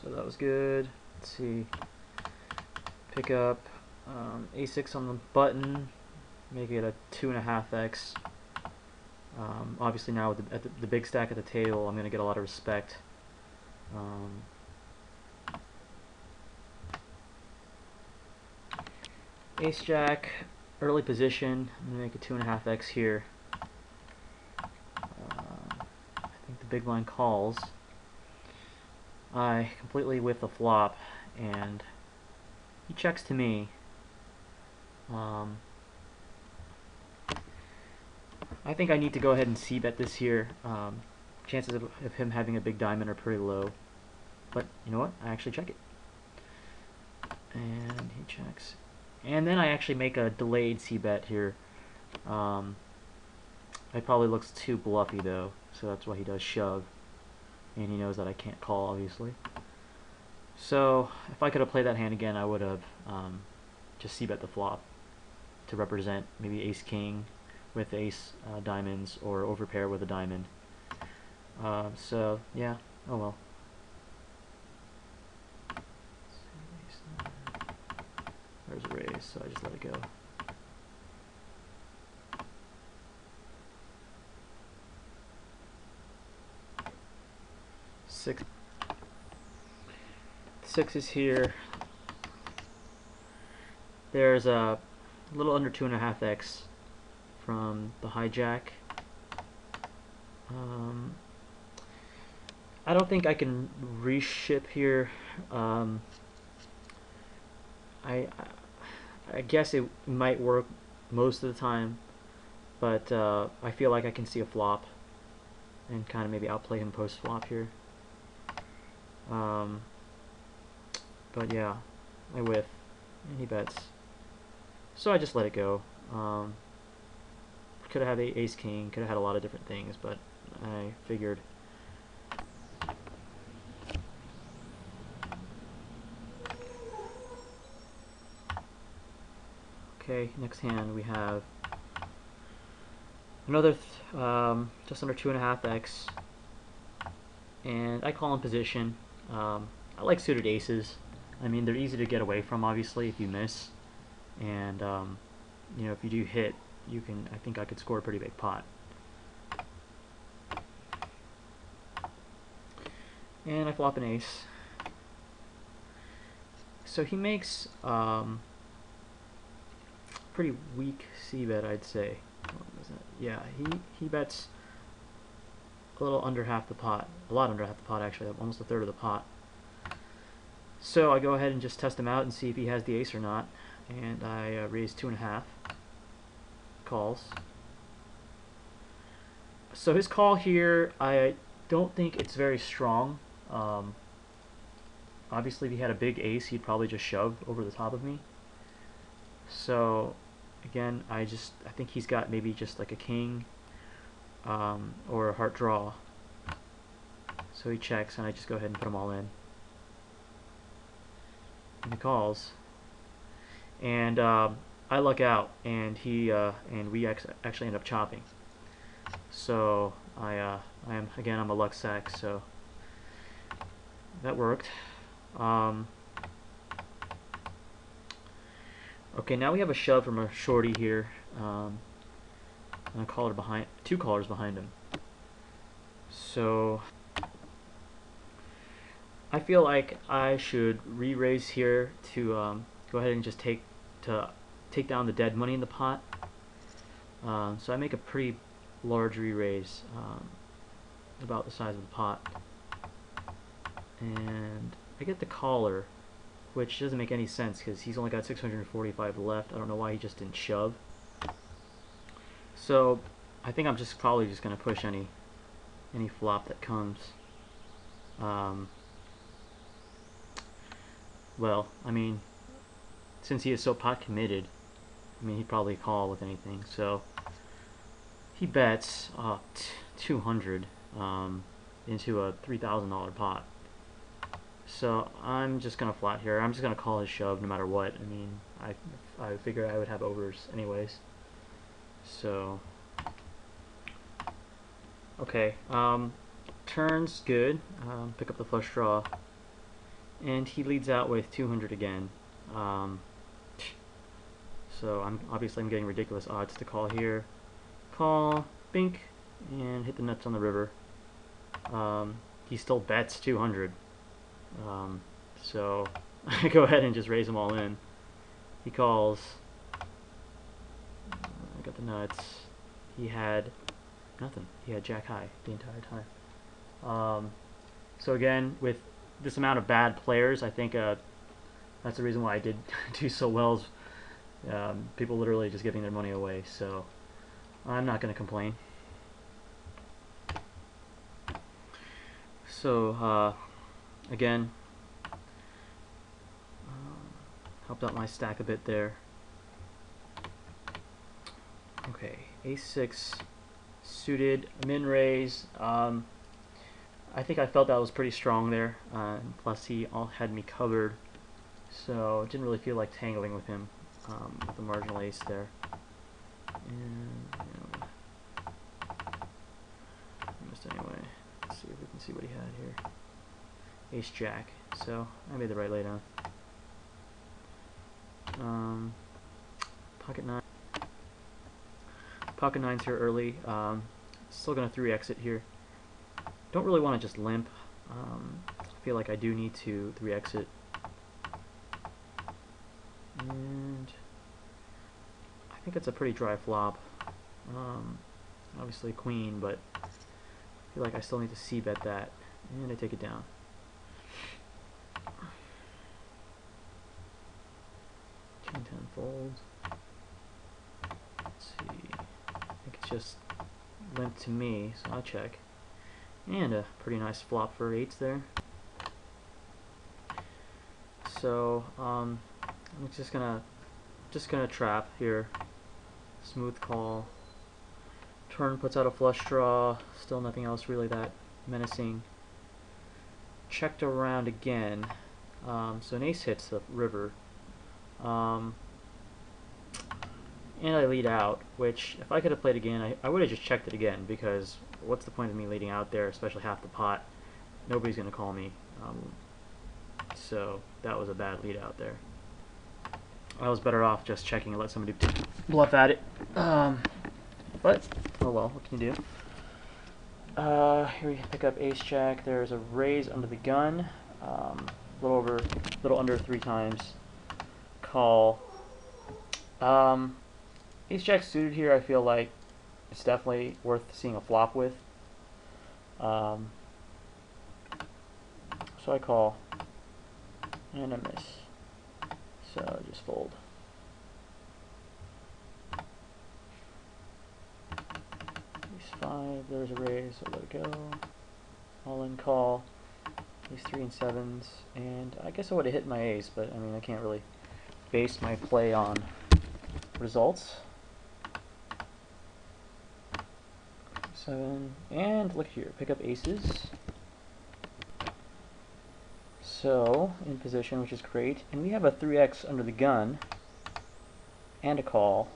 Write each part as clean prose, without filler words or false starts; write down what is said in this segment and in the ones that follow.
So that was good. Let's see. Pick up A6 on the button, make it a 2.5x. Obviously now with the big stack at the table, I'm going to get a lot of respect. Ace Jack, early position. I'm going to make a 2.5x here. I think the big blind calls. I completely whiff the flop, and he checks to me. I think I need to go ahead and c-bet this here. Chances of him having a big diamond are pretty low. But you know what? I actually check it. And he checks. And then I actually make a delayed c-bet here. It probably looks too bluffy though, so that's why he does shove. And he knows that I can't call, obviously. So if I could have played that hand again, I would have just c-bet the flop to represent maybe ace-king with ace diamonds, or overpair with a diamond. So yeah, oh well. There's a raise, so I just let it go. Six is here. There's a little under 2.5x from the hijack. I don't think I can reship here. I guess it might work most of the time, but I feel like I can see a flop and kind of maybe outplay him post flop here. But yeah, I whiff and he bets, so I just let it go. Could have had ace king, could have had a lot of different things, but I figured. Okay, next hand we have another just under 2.5x, and I call in position. I like suited aces. I mean, they're easy to get away from, obviously, if you miss, and you know, if you do hit, you can. I think I could score a pretty big pot. And I flop an ace. So he makes pretty weak c-bet, I'd say. Yeah, he bets a little under half the pot, a lot under half the pot actually, almost a third of the pot. So I go ahead and just test him out and see if he has the ace or not, and I raise 2.5, calls. So his call here, I don't think it's very strong. Obviously, if he had a big ace, he'd probably just shove over the top of me. So again, I think he's got maybe just like a king or a heart draw. So he checks, and I just go ahead and put them all in. And he calls, and I luck out, and we actually end up chopping. So I'm a luck sack, so that worked. Okay, now we have a shove from a shorty here, and a caller behind, two callers behind him. So I feel like I should re-raise here to go ahead and just take down the dead money in the pot. So I make a pretty large re-raise, about the size of the pot, and I get the caller, which doesn't make any sense because he's only got 645 left. I don't know why he just didn't shove. So I think I'm probably just going to push any flop that comes. Well, I mean, since he is so pot committed, I mean, he'd probably call with anything. So he bets 200 into a $3,000 pot. So I'm just gonna flat here. I'm just gonna call his shove no matter what. I mean, I figure I would have overs anyways. So okay, turns good. Pick up the flush draw. and he leads out with 200 again. So I'm getting ridiculous odds to call here. Call, bink, and hit the nuts on the river. He still bets 200. So I go ahead and just raise them all in. He calls. I got the nuts. He had nothing. He had jack high the entire time. So again, with this amount of bad players, I think that's the reason why I did do so well. People literally just giving their money away. So I'm not going to complain. So again, helped out my stack a bit there. Okay, ace-6 suited, min raise. I think I felt that was pretty strong there. Plus he had me covered, so it didn't really feel like tangling with him with the marginal ace there. And just anyway, let's see if we can see what he had here. Ace jack. So I made the right laydown. Pocket 9. Pocket 9's here early. Still gonna 3x it here. Don't really want to just limp. I feel like I do need to 3x it. And I think it's a pretty dry flop. Obviously queen, but I feel like I still need to c-bet that. And I take it down. King 10 folds. Let's see. I think it's just limp to me, so I'll check. And a pretty nice flop for 8s there. So I'm just gonna trap here. Smooth call. Turn puts out a flush draw. Still nothing else really that menacing. Checked around again. So an ace hits the river. And I lead out, which if I could have played again, I would have just checked it again, because what's the point of me leading out there, especially half the pot? Nobody's going to call me. So that was a bad lead out there. I was better off just checking and let somebody bluff at it. But, oh well, what can you do? Here we pick up ace jack. There's a raise under the gun. Little under 3 times. Call. Ace jack suited here, I feel like it's definitely worth seeing a flop with. So I call. And I miss. So just fold. Ace 5, there's a raise, so let it go. All in call. Ace 3 and 7s. And I guess I would have hit my ace, but I mean, I can't really base my play on results. 7, and look here, pick up aces. So, in position, which is great. And we have a 3x under the gun, and a call.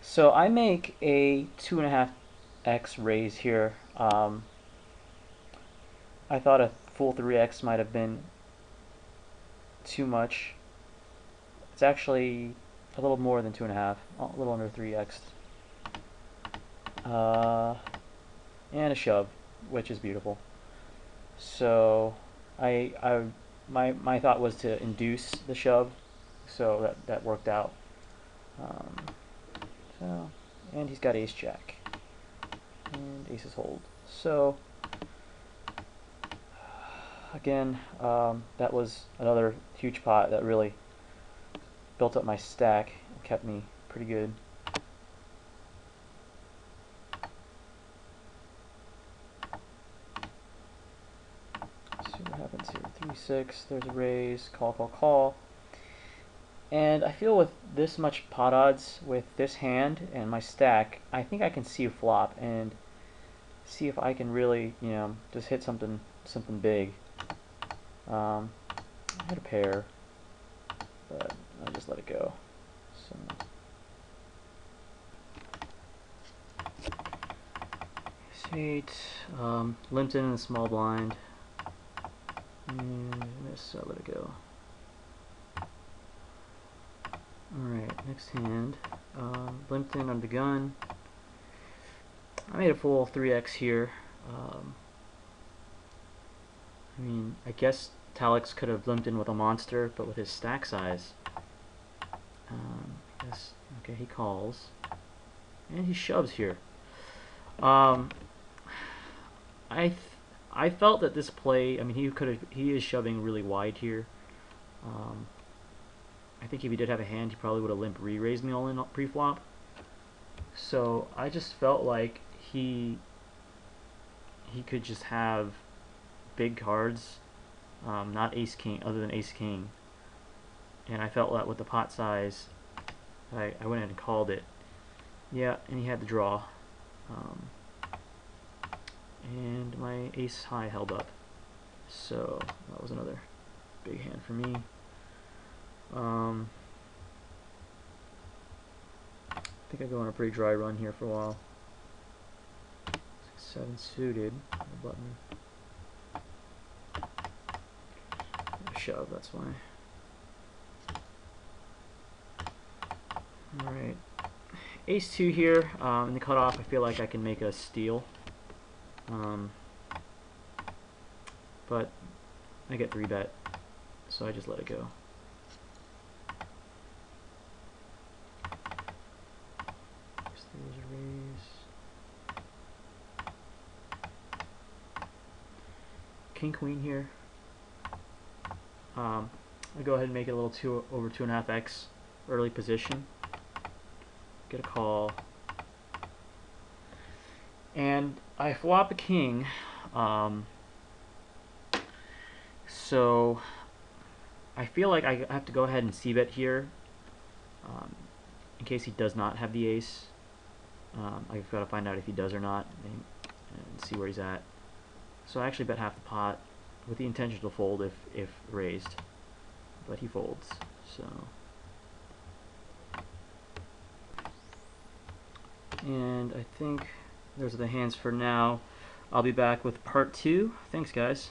So I make a 2.5x raise here. I thought a full 3x might have been too much. It's actually a little more than 2.5, a little under 3x. And a shove, which is beautiful. So my thought was to induce the shove, so that worked out. And he's got ace jack, and aces hold. So again, that was another huge pot that really built up my stack and kept me pretty good. See what happens here. 3-6, there's a raise, call, call, call. And I feel with this much pot odds, with this hand and my stack, I think I can see a flop and see if I can really, just hit something big. I had a pair, but I just let it go. So ace 8, limped in the small blind. And miss, so I let it go. Alright, next hand. Limped in on the gun. I made a full 3x here. I mean, I guess Talix could have limped in with a monster, but with his stack size, I guess, okay, he calls. And he shoves here. I felt that this play, I mean, he is shoving really wide here. I think if he did have a hand, he probably would have limp re-raised me all in pre-flop. So I just felt like he could just have big cards, not ace king, other than ace king. And I felt that with the pot size, I went ahead and called it. Yeah, and he had the draw. And my ace high held up. So that was another big hand for me. I think I go on a pretty dry run here for a while. 6-7 suited, the button. Shove, that's why. Alright. Ace 2 here, in the cutoff I feel like I can make a steal. But I get 3-bet, so I just let it go. There's a raise. King Queen here. I go ahead and make it a little over 2.5x early position. Get a call. And I flop a king. So I feel like I have to go ahead and c-bet here, in case he does not have the ace. I've got to find out if he does or not, and see where he's at. So I actually bet half the pot with the intention to fold if raised, but he folds. So, and I think those are the hands for now. I'll be back with part 2. Thanks, guys.